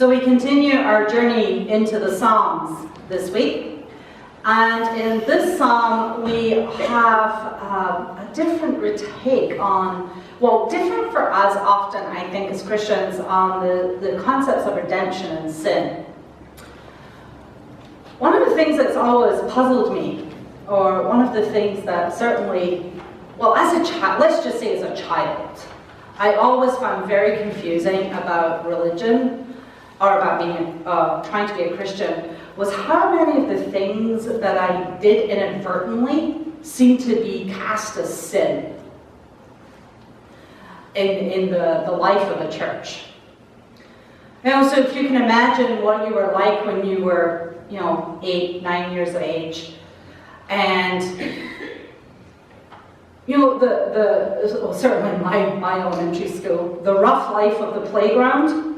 So we continue our journey into the Psalms this week. And in this psalm, we have a different take on, well, different for us often, I think, as Christians, on the concepts of redemption and sin. One of the things that's always puzzled me, or one of the things that certainly, well, as a child, let's just say as a child, I always found very confusing about religion, or about being, trying to be a Christian, was how many of the things that I did inadvertently seemed to be cast as sin in the life of a church. You know, so if you can imagine what you were like when you were, 8, 9 years of age, and certainly my elementary school, the rough life of the playground.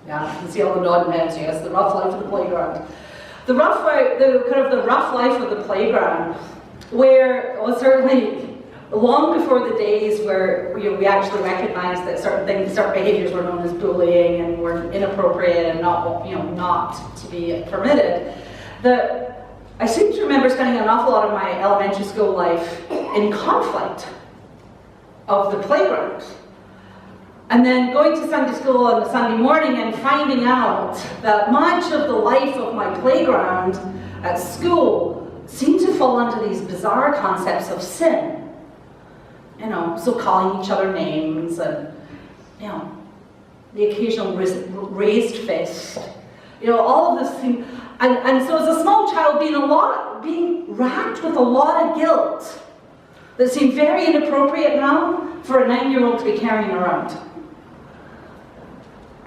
Yeah, you can see all the nodding heads, yes, the rough life of the playground. The rough life of the playground, where, well, certainly long before the days where we actually recognized that certain behaviors were known as bullying and were inappropriate and not to be permitted, I seem to remember spending an awful lot of my elementary school life in conflict of the playground. And then going to Sunday school on a Sunday morning and finding out that much of the life of my playground at school seemed to fall under these bizarre concepts of sin. So calling each other names and, the occasional raised fist. All of this thing. And so as a small child, being racked with a lot of guilt that seemed very inappropriate now for a 9-year-old to be carrying around.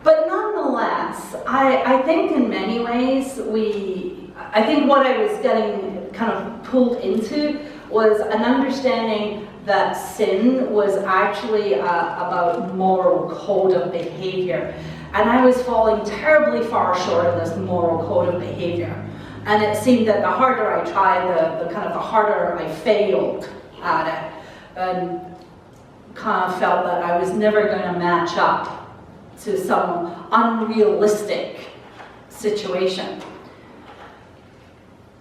But nonetheless, I think in many ways I think what I was getting kind of pulled into was an understanding that sin was actually about moral code of behavior. And I was falling terribly far short of this moral code of behavior. And it seemed that the harder I tried, the harder I failed at it. And kind of felt that I was never going to match up to some unrealistic situation.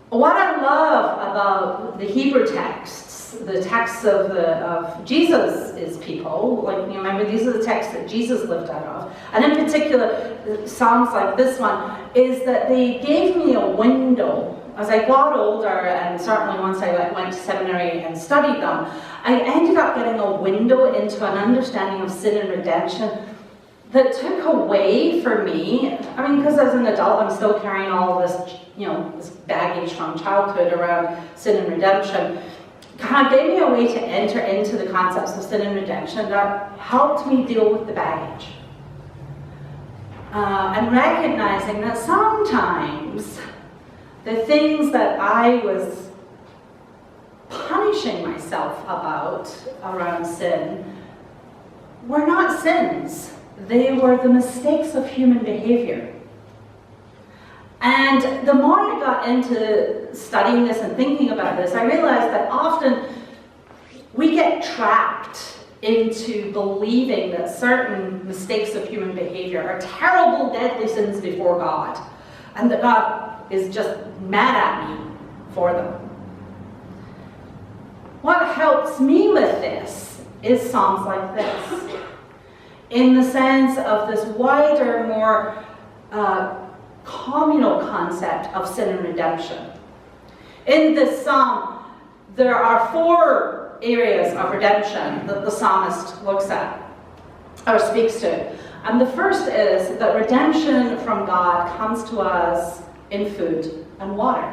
What I love about the Hebrew texts, the texts of Jesus' people, remember, these are the texts that Jesus lived out of, and in particular, Psalms like this one, is that they gave me a window. As I got older, and certainly once I went to seminary and studied them, I ended up getting a window into an understanding of sin and redemption that took away for me, because as an adult I'm still carrying all this, this baggage from childhood around sin and redemption. God gave me a way to enter into the concepts of sin and redemption that helped me deal with the baggage. And recognizing that sometimes the things that I was punishing myself about around sin were not sins. They were the mistakes of human behavior. And the more I got into studying this and thinking about this, I realized that often we get trapped into believing that certain mistakes of human behavior are terrible, deadly sins before God, and that God is just mad at me for them. What helps me with this is Psalms like this, in the sense of this wider, more communal concept of sin and redemption. In this psalm, there are 4 areas of redemption that the psalmist looks at, or speaks to. And the first is that redemption from God comes to us in food and water.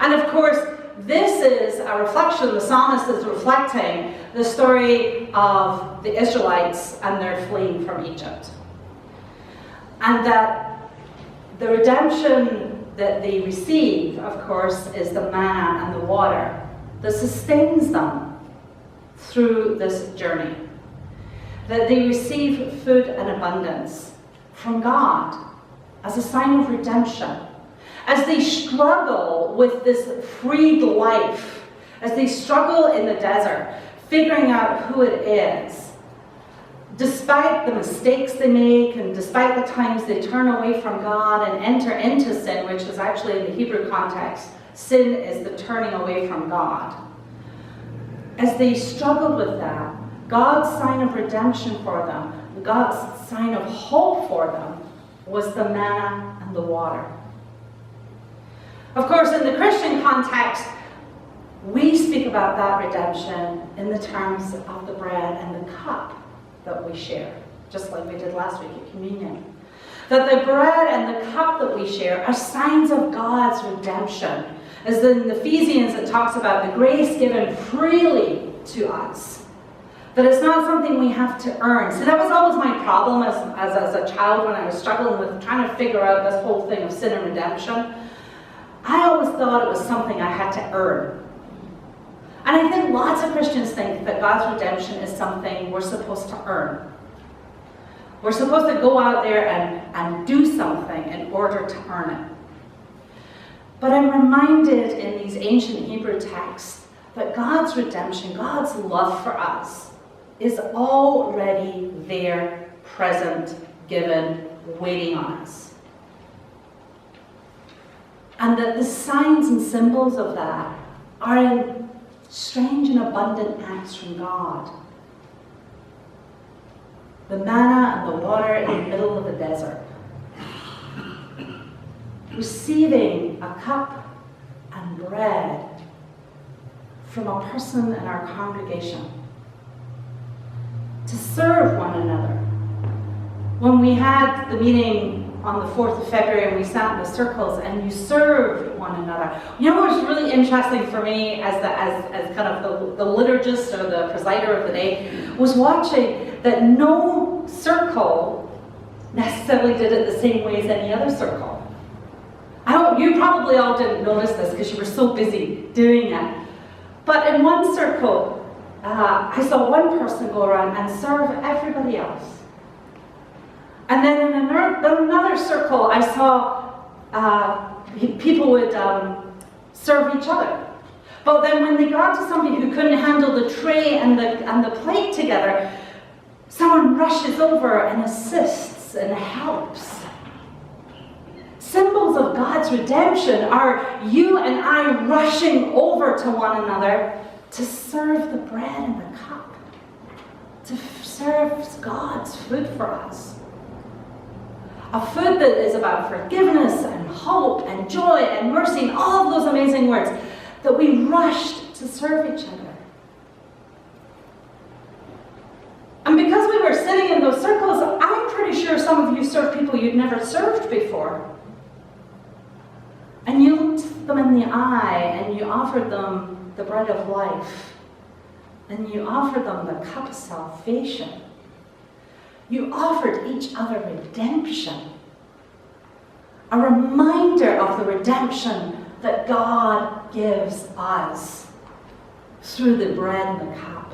And of course, this is a reflection, the psalmist is reflecting the story of the Israelites and their fleeing from Egypt. And that the redemption that they receive, of course, is the manna and the water that sustains them through this journey. That they receive food and abundance from God as a sign of redemption. As they struggle with this freed life, as they struggle in the desert, figuring out who it is, despite the mistakes they make and despite the times they turn away from God and enter into sin, which is actually in the Hebrew context, sin is the turning away from God. As they struggled with that, God's sign of redemption for them, God's sign of hope for them, was the manna and the water. Of course, in the Christian context, we speak about that redemption in the terms of the bread and the cup that we share, just like we did last week at communion. That the bread and the cup that we share are signs of God's redemption. As in Ephesians it talks about the grace given freely to us. That it's not something we have to earn. See, that was always my problem as a child when I was struggling with trying to figure out this whole thing of sin and redemption. I always thought it was something I had to earn. And I think lots of Christians think that God's redemption is something we're supposed to earn. We're supposed to go out there and do something in order to earn it. But I'm reminded in these ancient Hebrew texts that God's redemption, God's love for us, is already there, present, given, waiting on us. And that the signs and symbols of that are in strange and abundant acts from God. The manna and the water in the middle of the desert. Receiving a cup and bread from a person in our congregation. To serve one another. When we had the meeting on the 4th of February and we sat in the circles and you served one another. You know what was really interesting for me as kind of the liturgist or the presider of the day was watching that no circle necessarily did it the same way as any other circle. You probably all didn't notice this because you were so busy doing it. But in one circle, I saw one person go around and serve everybody else. And then in another circle, I saw people would serve each other. But then when they got to somebody who couldn't handle the tray and the plate together, someone rushes over and assists and helps. Symbols of God's redemption are you and I rushing over to one another to serve the bread and the cup, to serve God's food for us. A food that is about forgiveness and hope and joy and mercy and all of those amazing words that we rushed to serve each other. And because we were sitting in those circles, I'm pretty sure some of you served people you'd never served before. And you looked them in the eye and you offered them the bread of life. And you offered them the cup of salvation. You offered each other redemption. A reminder of the redemption that God gives us through the bread and the cup.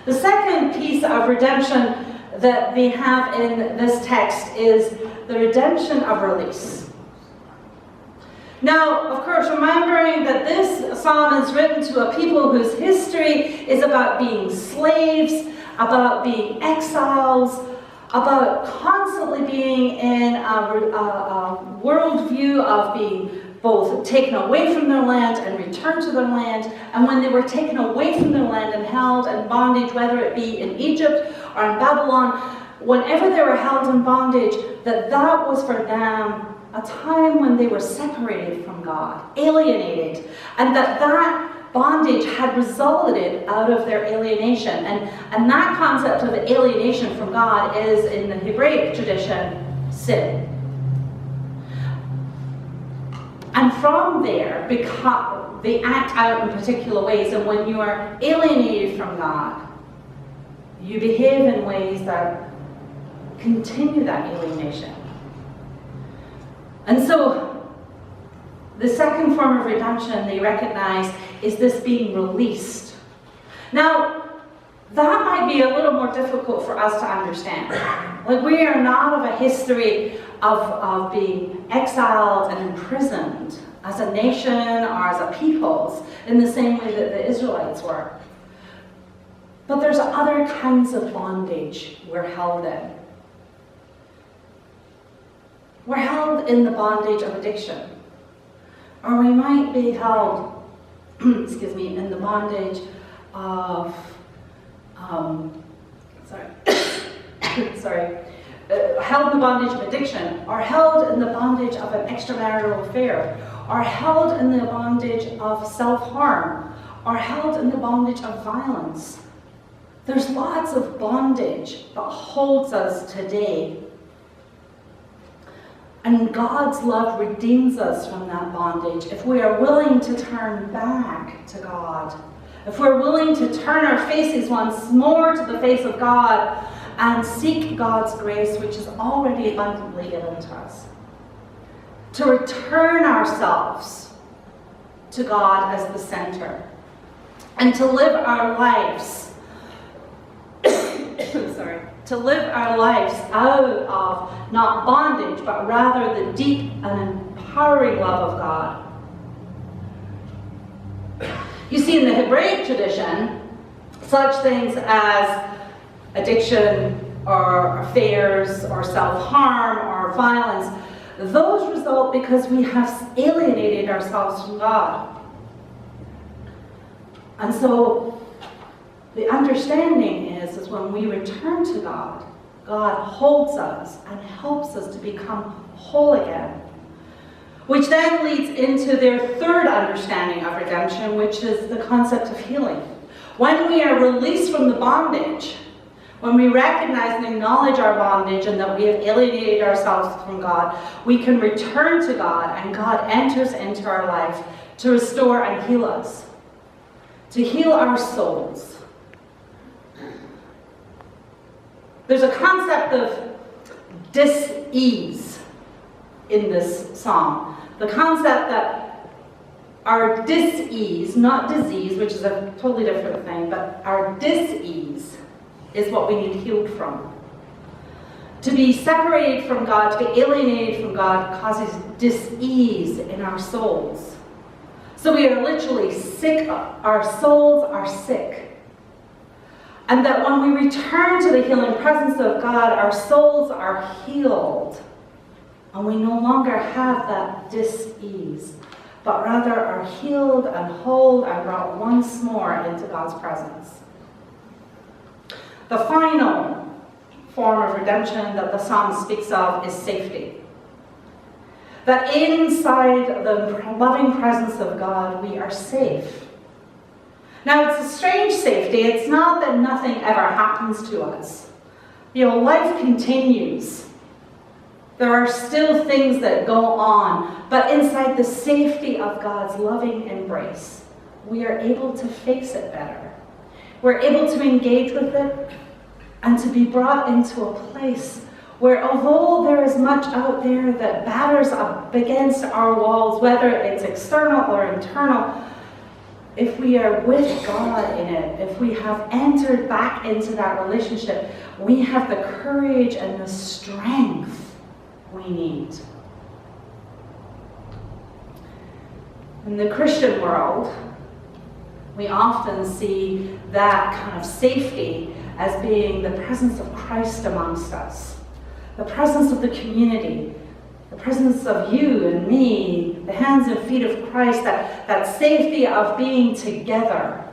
The second piece of redemption that we have in this text is the redemption of release. Now, of course, remembering that this psalm is written to a people whose history is about being slaves, about being exiles, about constantly being in a worldview of being both taken away from their land and returned to their land. And when they were taken away from their land and held in bondage, whether it be in Egypt or in Babylon, whenever they were held in bondage, that was for them a time when they were separated from God, alienated, and that bondage had resulted out of their alienation. And that concept of alienation from God is, in the Hebraic tradition, sin. And from there, they act out in particular ways. And when you are alienated from God, you behave in ways that continue that alienation. And so, the second form of redemption they recognize is this being released. Now, that might be a little more difficult for us to understand. Like, we are not of a history of being exiled and imprisoned as a nation or as a peoples in the same way that the Israelites were. But there's other kinds of bondage we're held in. We're held in the bondage of addiction. Or we might be held, in the bondage of, held in the bondage of addiction, or held in the bondage of an extramarital affair, or held in the bondage of self-harm, or held in the bondage of violence. There's lots of bondage that holds us today. And God's love redeems us from that bondage if we are willing to turn back to God. If we're willing to turn our faces once more to the face of God and seek God's grace, which is already abundantly given to us. To return ourselves to God as the center. And to live our lives to live our lives out of not bondage, but rather the deep and empowering love of God. You see, in the Hebraic tradition, such things as addiction or affairs or self-harm or violence, those result because we have alienated ourselves from God. And so the understanding is when we return to God, God holds us and helps us to become whole again. Which then leads into their third understanding of redemption, which is the concept of healing. When we are released from the bondage, when we recognize and acknowledge our bondage and that we have alienated ourselves from God, we can return to God, and God enters into our life to restore and heal us, to heal our souls. There's a concept of dis-ease in this psalm. The concept that our dis-ease, not disease, which is a totally different thing, but our dis-ease is what we need healed from. To be separated from God, to be alienated from God, causes dis-ease in our souls. So we are literally sick, our souls are sick. And that when we return to the healing presence of God, our souls are healed. And we no longer have that dis-ease, but rather are healed and whole and brought once more into God's presence. The final form of redemption that the psalm speaks of is safety. That inside the loving presence of God, we are safe. Now, it's a strange safety. It's not that nothing ever happens to us. Life continues. There are still things that go on, but inside the safety of God's loving embrace, we are able to face it better. We're able to engage with it and to be brought into a place where, although there is much out there that batters up against our walls, whether it's external or internal, if we are with God in it, if we have entered back into that relationship, we have the courage and the strength we need. In the Christian world, we often see that kind of safety as being the presence of Christ amongst us, the presence of the community, the presence of you and me, the hands and feet of Christ, that safety of being together,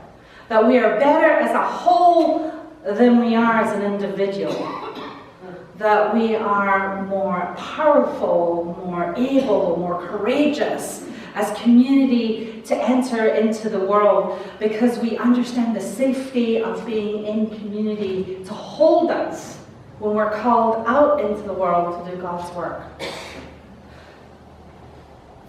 that we are better as a whole than we are as an individual, that we are more powerful, more able, more courageous as community to enter into the world because we understand the safety of being in community to hold us when we're called out into the world to do God's work.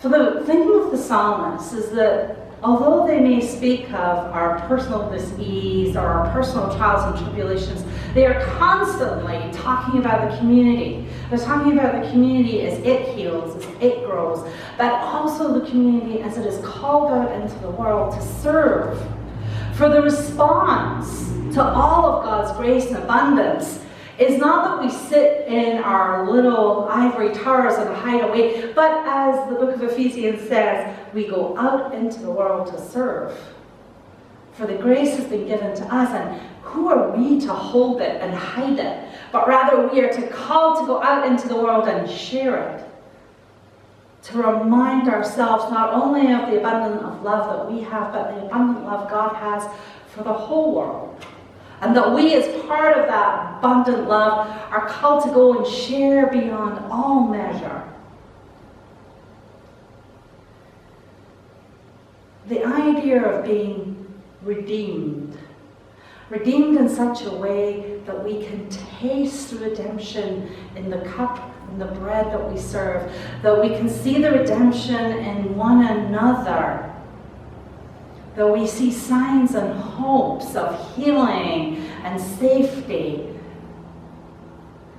So the thinking of the psalmists is that although they may speak of our personal dis-ease or our personal trials and tribulations, they are constantly talking about the community. They're talking about the community as it heals, as it grows, but also the community as it is called out into the world to serve. For the response to all of God's grace and abundance is not that we sit in our little ivory towers and hide away, but as the book of Ephesians says, we go out into the world to serve. For the grace has been given to us, and who are we to hold it and hide it? But rather we are called to go out into the world and share it. To remind ourselves not only of the abundant of love that we have, but the abundant love God has for the whole world. And that we, as part of that abundant love, are called to go and share beyond all measure. The idea of being redeemed. Redeemed in such a way that we can taste redemption in the cup and the bread that we serve. That we can see the redemption in one another. That we see signs and hopes of healing and safety.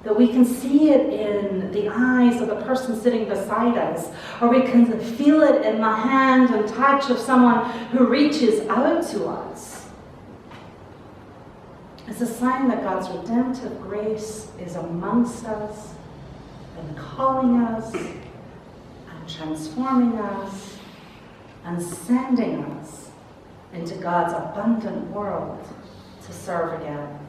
That we can see it in the eyes of the person sitting beside us. Or we can feel it in the hand and touch of someone who reaches out to us. It's a sign that God's redemptive grace is amongst us and calling us and transforming us and sending us into God's abundant world to serve again.